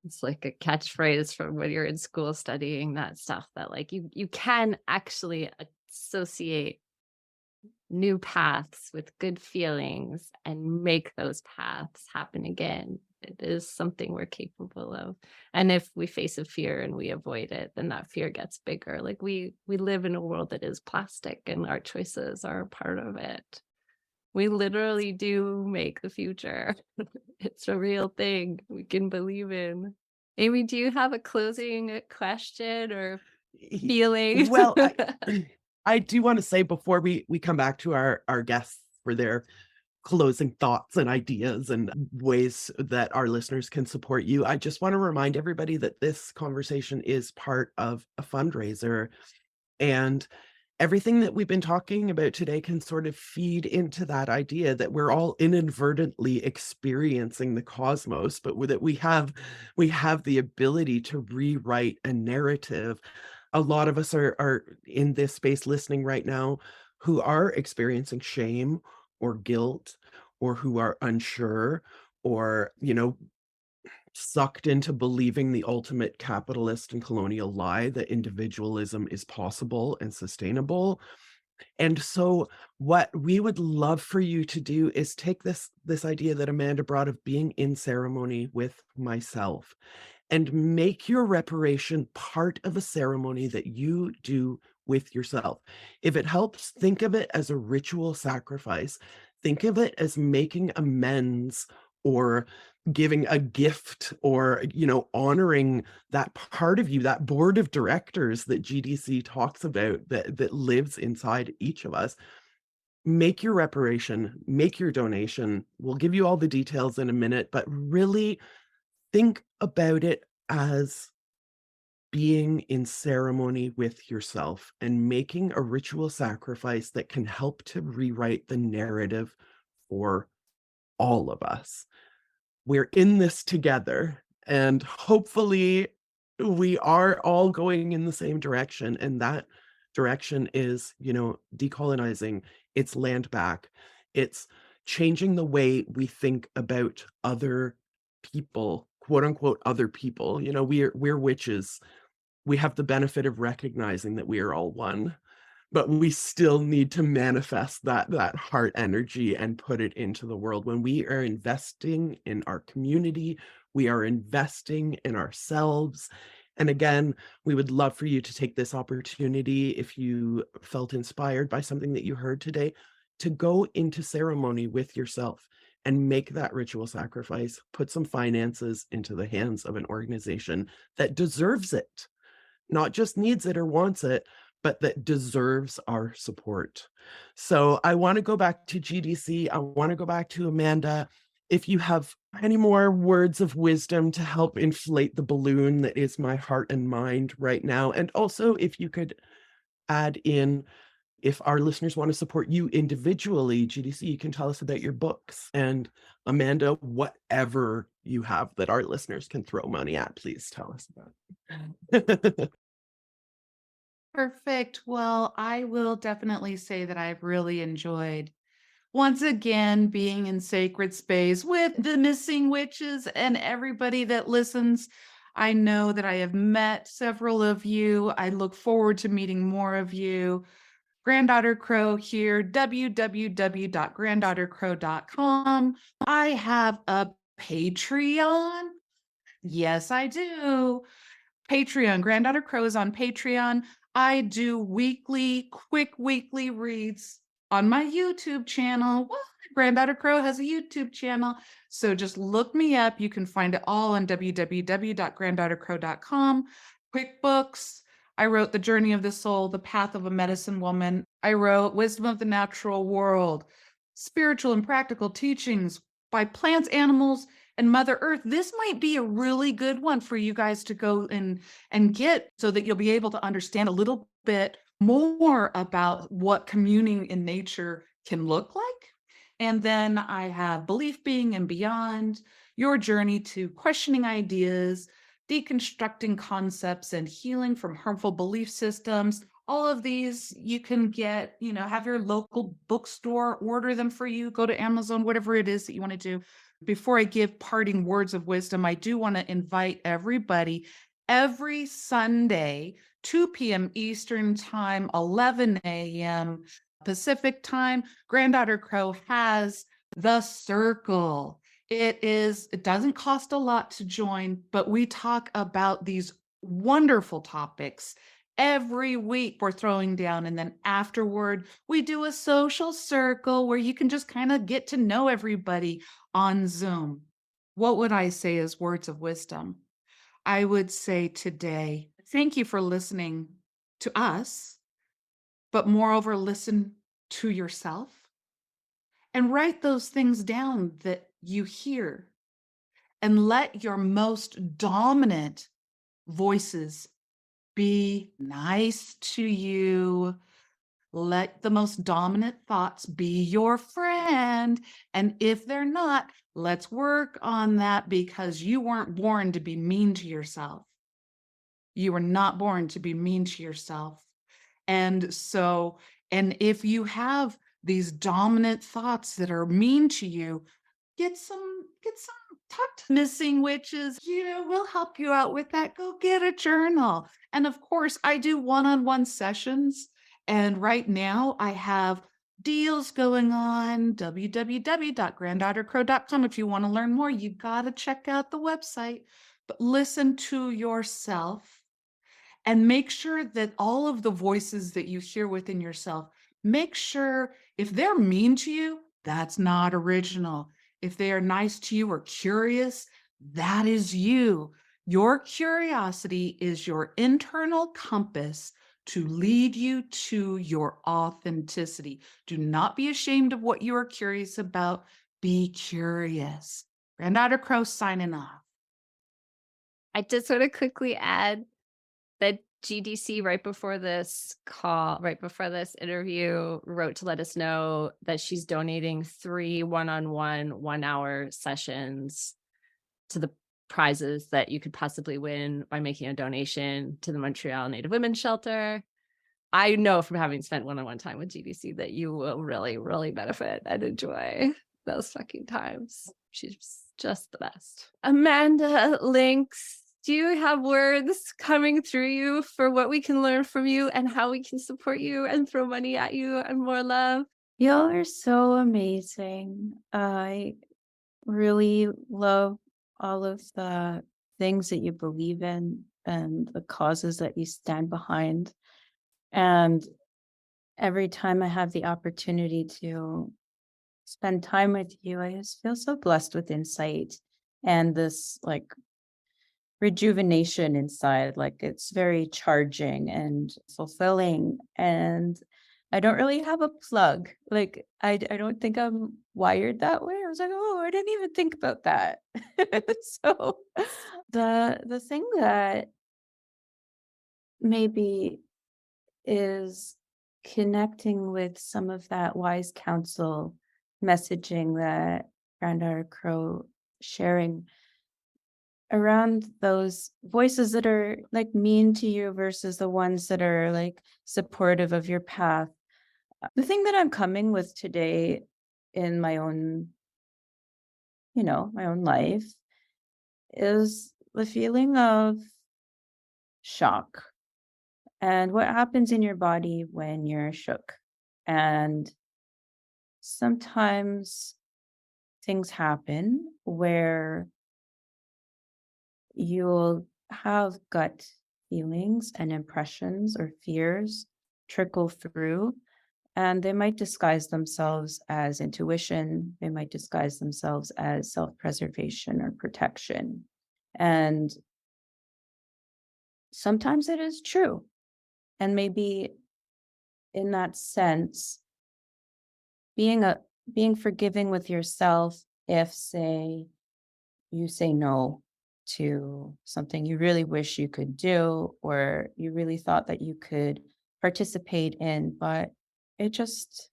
It's like a catchphrase from when you're in school studying that stuff, that like you can actually associate new paths with good feelings and make those paths happen again. It is something we're capable of. And if we face a fear and we avoid it, then that fear gets bigger. Like we live in a world that is plastic, and our choices are a part of it. We literally do make the future. It's a real thing we can believe in. Amy, do you have a closing question or feeling? Well, I do want to say before we come back to our guests for their closing thoughts and ideas and ways that our listeners can support you, I just want to remind everybody that this conversation is part of a fundraiser, and everything that we've been talking about today can sort of feed into that idea that we're all inadvertently experiencing the cosmos, but that we have the ability to rewrite a narrative. A lot of us are in this space listening right now who are experiencing shame or guilt, or who are unsure, or sucked into believing the ultimate capitalist and colonial lie that individualism is possible and sustainable. And so what we would love for you to do is take this idea that Amanda brought of being in ceremony with myself, and make your reparation part of a ceremony that you do with yourself. If it helps, think of it as a ritual sacrifice. Think of it as making amends, or giving a gift, or honoring that part of you, that board of directors that GDC talks about, that lives inside each of us. Make your reparation, make your donation. We'll give you all the details in a minute, but really think about it as being in ceremony with yourself and making a ritual sacrifice that can help to rewrite the narrative for all of us. We're in this together, and hopefully we are all going in the same direction, and that direction is, decolonizing. It's land back. It's changing the way we think about other people, quote unquote other people. We're witches. We have the benefit of recognizing that we are all one, but we still need to manifest that heart energy and put it into the world. When we are investing in our community, we are investing in ourselves. And again, we would love for you to take this opportunity, if you felt inspired by something that you heard today, to go into ceremony with yourself and make that ritual sacrifice. Put some finances into the hands of an organization that deserves it, not just needs it or wants it, but that deserves our support. So I want to go back to GDC. I want to go back to Amanda. If you have any more words of wisdom to help inflate the balloon that is my heart and mind right now, and also if you could add in If our listeners want to support you individually, GDC, you can tell us about your books. And Amanda, whatever you have that our listeners can throw money at, please tell us about it. Perfect. Well, I will definitely say that I've really enjoyed once again being in sacred space with the missing witches and everybody that listens. I know that I have met several of you. I look forward to meeting more of you. Granddaughter Crow here, www.granddaughtercrow.com. I have a Patreon. Yes, I do. Patreon. Granddaughter Crow is on Patreon. I do quick weekly reads on my YouTube channel. What? Granddaughter Crow has a YouTube channel. So just look me up. You can find it all on www.granddaughtercrow.com. QuickBooks. I wrote The Journey of the Soul, The Path of a Medicine Woman. I wrote Wisdom of the Natural World, Spiritual and Practical Teachings by Plants, Animals, and Mother Earth. This might be a really good one for you guys to go and get, so that you'll be able to understand a little bit more about what communing in nature can look like. And then I have Belief, Being, and Beyond, Your Journey to Questioning Ideas, Deconstructing Concepts, and Healing from Harmful Belief Systems. All of these you can get, have your local bookstore order them for you, go to Amazon, whatever it is that you want to do. Before I give parting words of wisdom, I do want to invite everybody every Sunday, 2 p.m. Eastern Time, 11 a.m. Pacific Time. Granddaughter Crow has The Circle. It doesn't cost a lot to join, but we talk about these wonderful topics every week. We're throwing down, and then afterward we do a social circle where you can just kind of get to know everybody on Zoom. What would I say as words of wisdom? I would say today, thank you for listening to us, but moreover, listen to yourself and write those things down that you hear, and let your most dominant voices be nice to you. Let the most dominant thoughts be your friend. And if they're not, let's work on that, because you weren't born to be mean to yourself. You were not born to be mean to yourself. And if you have these dominant thoughts that are mean to you, get some talk to missing witches. We'll help you out with that. Go get a journal. And of course, I do one-on-one sessions. And right now I have deals going on, www.granddaughtercrow.com. If you want to learn more, you got to check out the website. But listen to yourself and make sure that all of the voices that you hear within yourself, make sure if they're mean to you, that's not original. If they are nice to you or curious, that is you. Your curiosity is your internal compass to lead you to your authenticity. Do not be ashamed of what you are curious about. Be curious. Granddaughter Crow signing off. I just want to quickly add that GDC, right before this interview, wrote to let us know that she's donating 3 one-on-one 1-hour sessions to the prizes that you could possibly win by making a donation to the Montreal Native Women's Shelter. I know from having spent one-on-one time with GDC that you will really, really benefit and enjoy those fucking times. She's just the best. Amanda, Lynx, do you have words coming through you for what we can learn from you and how we can support you and throw money at you and more love? Y'all are so amazing. I really love all of the things that you believe in and the causes that you stand behind. And every time I have the opportunity to spend time with you, I just feel so blessed with insight and this rejuvenation inside. It's very charging and fulfilling. And I don't really have a plug. I don't think I'm wired that way. I was like, oh, I didn't even think about that. So the thing that maybe is connecting with some of that wise counsel messaging that Granddaughter Crow sharing around those voices that are like mean to you versus the ones that are like supportive of your path. The thing that I'm coming with today in my own, my own life is the feeling of shock and what happens in your body when you're shook. And sometimes things happen where you'll have gut feelings and impressions or fears trickle through, and they might disguise themselves as intuition. They might disguise themselves as self-preservation or protection. And sometimes it is true. And maybe in that sense, being forgiving with yourself if, say, you say no to something you really wish you could do, or you really thought that you could participate in, but it's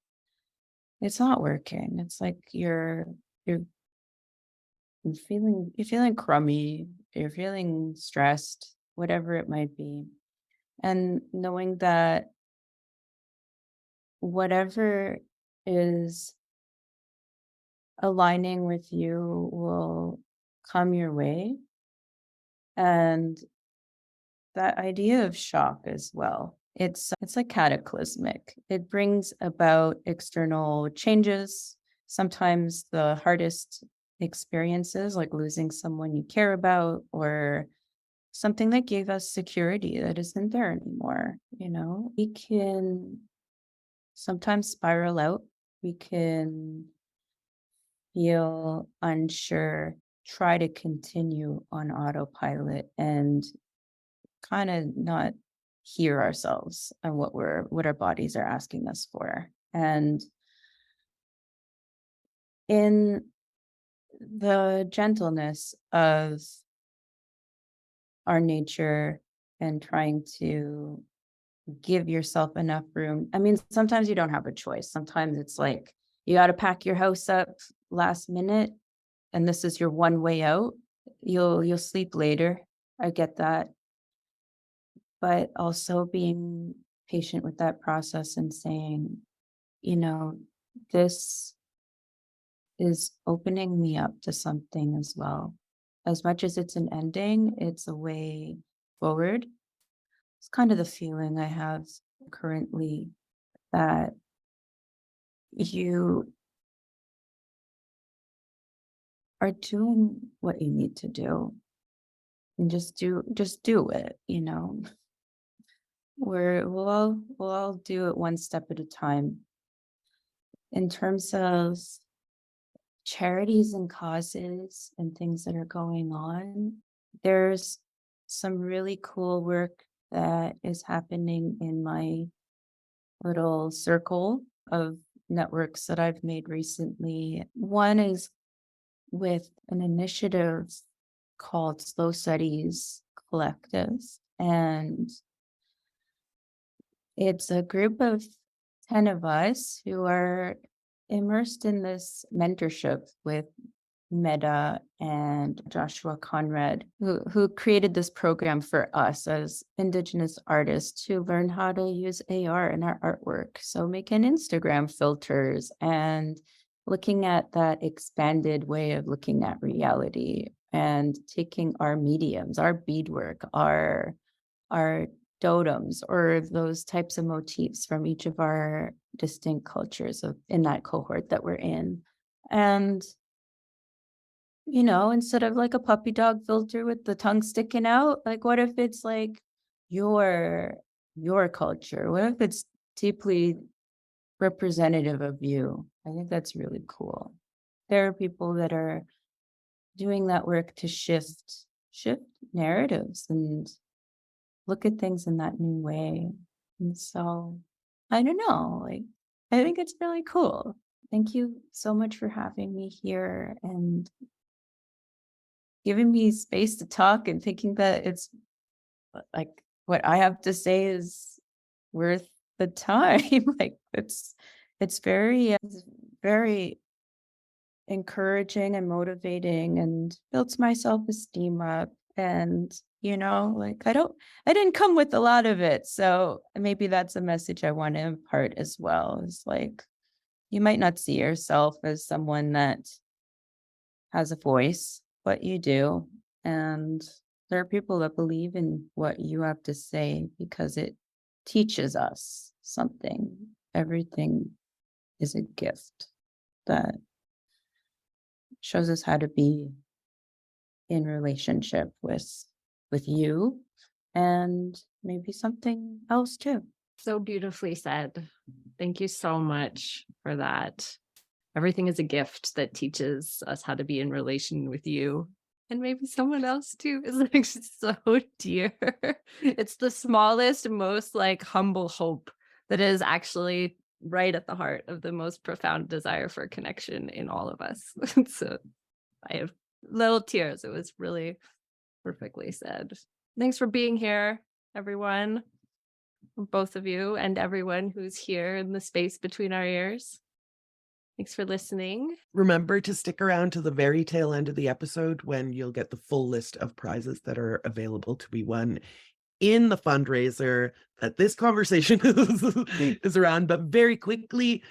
not working. It's like you're feeling crummy, you're feeling stressed, whatever it might be. And knowing that whatever is aligning with you will come your way. And that idea of shock as well. It's like cataclysmic. It brings about external changes. Sometimes the hardest experiences, like losing someone you care about, or something that gave us security that isn't there anymore. We can sometimes spiral out. We can feel unsure, try to continue on autopilot, and kind of not hear ourselves and what our bodies are asking us for. And in the gentleness of our nature and trying to give yourself enough room. I mean, sometimes you don't have a choice. Sometimes it's like you got to pack your house up last minute and this is your one way out. You'll sleep later. I get that. But also being patient with that process and saying, this is opening me up to something as well. As much as it's an ending, it's a way forward. It's kind of the feeling I have currently, that you are doing what you need to do, and just do it. We'll all do it one step at a time. In terms of charities and causes and things that are going on, there's some really cool work that is happening in my little circle of networks that I've made recently. One is with an initiative called Slow Studies Collective, and it's a group of 10 of us who are immersed in this mentorship with Meta and Joshua Conrad, who created this program for us as Indigenous artists to learn how to use AR in our artwork. So making Instagram filters and looking at that expanded way of looking at reality, and taking our mediums, our beadwork, our totems, or those types of motifs from each of our distinct cultures in that cohort that we're in. And instead of like a puppy dog filter with the tongue sticking out, like what if it's like your culture? What if it's deeply representative of you? I think that's really cool. There are people that are doing that work to shift narratives and look at things in that new way. And so I don't know, like I think it's really cool. Thank you so much for having me here and giving me space to talk, and thinking that it's like what I have to say is worth the time. Like it's very encouraging and motivating and builds my self-esteem up. And, like I didn't come with a lot of it. So maybe that's a message I want to impart as well. Is like, you might not see yourself as someone that has a voice, but you do. And there are people that believe in what you have to say because it teaches us something. Everything is a gift that shows us how to be in relationship with you and maybe something else too. So beautifully said. Thank you so much for that. Everything is a gift that teaches us how to be in relation with you and maybe someone else too. It's like so dear. It's the smallest, most like humble hope that is actually right at the heart of the most profound desire for connection in all of us. So I have little tears. It was really perfectly said. Thanks for being here, everyone. Both of you and everyone who's here in the space between our ears. Thanks for listening. Remember to stick around to the very tail end of the episode when you'll get the full list of prizes that are available to be won in the fundraiser that this conversation is around. But very quickly,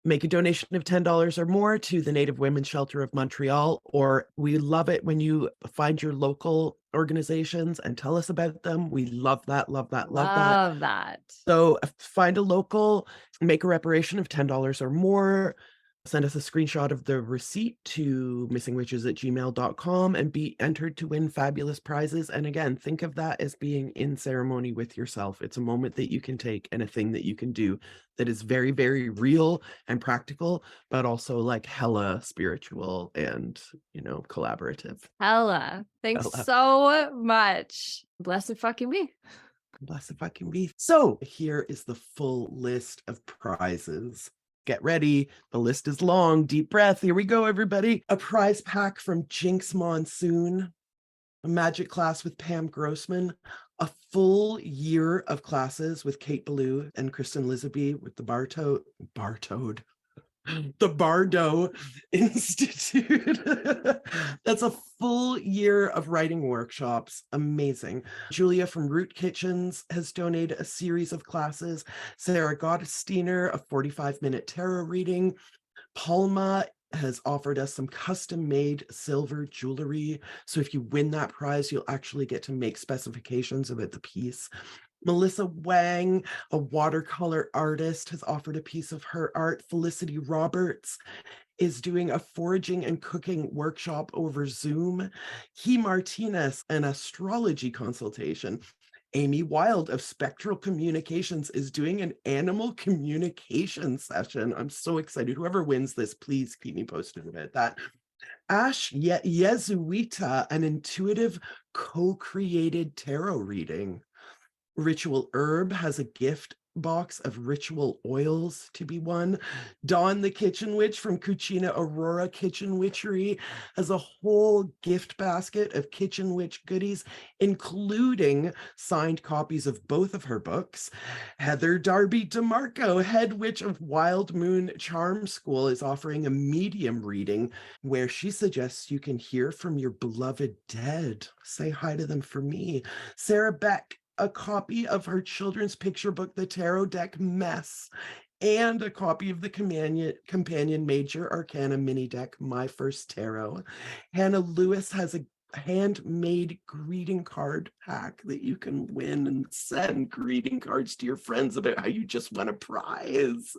make a donation of $10 or more to the Native Women's Shelter of Montreal, or we love it when you find your local organizations and tell us about them. We love that, love that, love that. Love that. So find a local, make a reparation of $10 or more, send us a screenshot of the receipt to missingwitches@gmail.com and be entered to win fabulous prizes. And again, think of that as being in ceremony with yourself. It's a moment that you can take and a thing that you can do that is very, very real and practical, but also like hella spiritual and, collaborative. Hella. Thanks Hella. so much. Blessed fucking be. Blessed fucking be. So here is the full list of prizes. Get ready. The list is long. Deep breath. Here we go, everybody. A prize pack from Jinx Monsoon, a magic class with Pam Grossman, a full year of classes with Kate Ballou and Kristen Lisabee with the Bardo Institute. That's a full year of writing workshops. Amazing. Julia from Root Kitchens has donated a series of classes. Sarah Gottesdiener, a 45-minute tarot reading. Palma has offered us some custom-made silver jewelry. So if you win that prize, you'll actually get to make specifications about the piece. Melissa Wang, a watercolor artist, has offered a piece of her art. Felicity Roberts is doing a foraging and cooking workshop over Zoom. He Martinez, an astrology consultation. Amy Wild of Spectral Communications is doing an animal communication session. I'm so excited. Whoever wins this, please keep me posted about that. Ash Yezuita, an intuitive co-created tarot reading. Ritual Herb has a gift box of ritual oils to be won. Dawn the Kitchen Witch from Cucina Aurora Kitchen Witchery has a whole gift basket of Kitchen Witch goodies, including signed copies of both of her books. Heather Darby DeMarco, head witch of Wild Moon Charm School, is offering a medium reading where she suggests you can hear from your beloved dead. Say hi to them for me. Sarah Beck, a copy of her children's picture book, The Tarot Deck Mess, and a copy of the companion Major Arcana mini deck, My First Tarot. Hannah Lewis has a handmade greeting card pack that you can win and send greeting cards to your friends about how you just won a prize.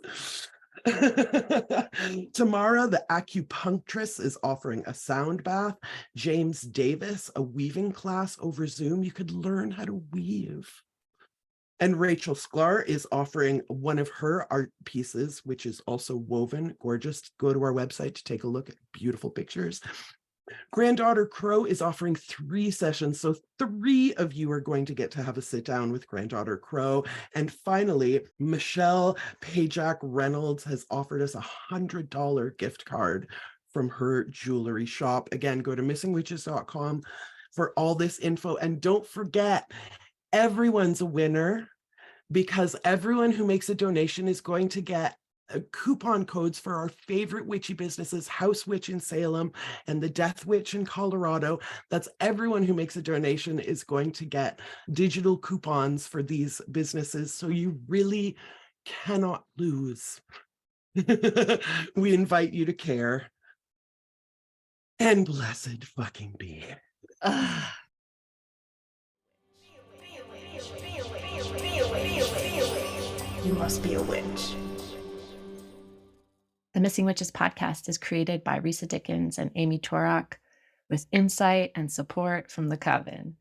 Tamara, the acupuncturist, is offering a sound bath. James Davis, a weaving class over Zoom. You could learn how to weave. And Rachel Sklar is offering one of her art pieces, which is also woven. Gorgeous. Go to our website to take a look at beautiful pictures. Granddaughter Crow is offering 3 sessions, so 3 of you are going to get to have a sit down with Granddaughter Crow. And finally, Michelle Pajak Reynolds has offered us a $100 gift card from her jewelry shop. Again, go to missingwitches.com for all this info. And don't forget, everyone's a winner. because everyone who makes a donation is going to get coupon codes for our favorite witchy businesses, House Witch in Salem and the Death Witch in Colorado. That's everyone who makes a donation is going to get digital coupons for these businesses. So you really cannot lose. We invite you to care. And blessed fucking be. Ugh. You must be a witch. The Missing Witches podcast is created by Risa Dickens and Amy Torak with insight and support from the Coven.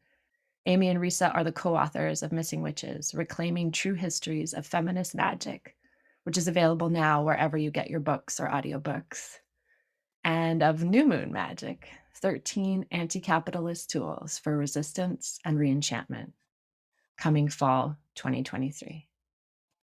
Amy and Risa are the co-authors of Missing Witches, Reclaiming True Histories of Feminist Magic, which is available now wherever you get your books or audiobooks, and of New Moon Magic, 13 anti-capitalist tools for resistance and re-enchantment, coming fall 2023.